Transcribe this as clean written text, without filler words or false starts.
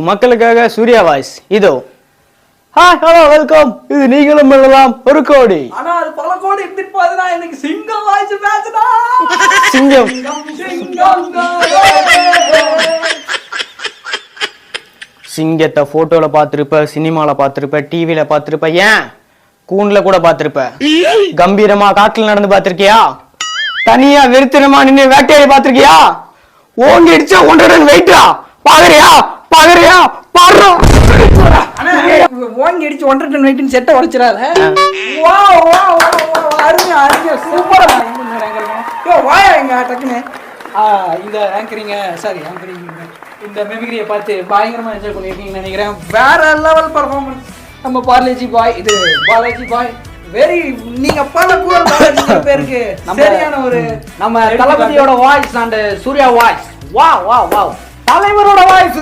மக்களுக்காக சூர்யா வாய்ஸ் இதோ. Hi hello welcome. இது நீங்களும் எழுதலாம் 1 கோடி. ஆனா அது பல கோடி எடுத்துட்டு போகுதுன்னா எனக்கு சிங்கம் வாய்ஸ் பேசுடா. சிங்கம் சிங்கத்தை போட்டோல பார்த்திருப்ப, சினிமால பார்த்திருப்ப, டிவில பார்த்திருப்ப, ஏன் கூண்டுல கூட பார்த்திருப்ப. கம்பீரமா காட்டுல நடந்து பார்த்திருக்கியா? தனியா வெறுத்தனமா நின்று வேட்டையாடி பார்த்திருக்கியா? ஓங்கி அடிச்சா 1.5 டன் வெயிட்டா? பாக்குறியா பாக்குறியா பாடுறோம். ஓங்கி அடிச்சு 1.5 டன் வெயிட்னு செட்டை உடைச்சிடாத. வா வா வா அருமை அருமை சூப்பரா. வாயா எங்க டக்குன்னு இந்த ஆங்கரிங்க சாரி ஆங்கரிங் இந்த மெமிக்ரியை பார்த்து பயங்கரமா என்ஜாய் பண்ணியிருக்கீங்கன்னு நினைக்கிறேன். வேற லெவல் பர்ஃபார்மன்ஸ் நம்ம பாலாஜி பாய். இது பாலாஜி பாய் வெரி நீங்க பல கூற பேருக்கு சரியான ஒரு நம்ம தளபதியோட வாய்ஸ் அண்ட் சூர்யா வாய்ஸ். வா வா வா தலைவரோட வாய்ஸ்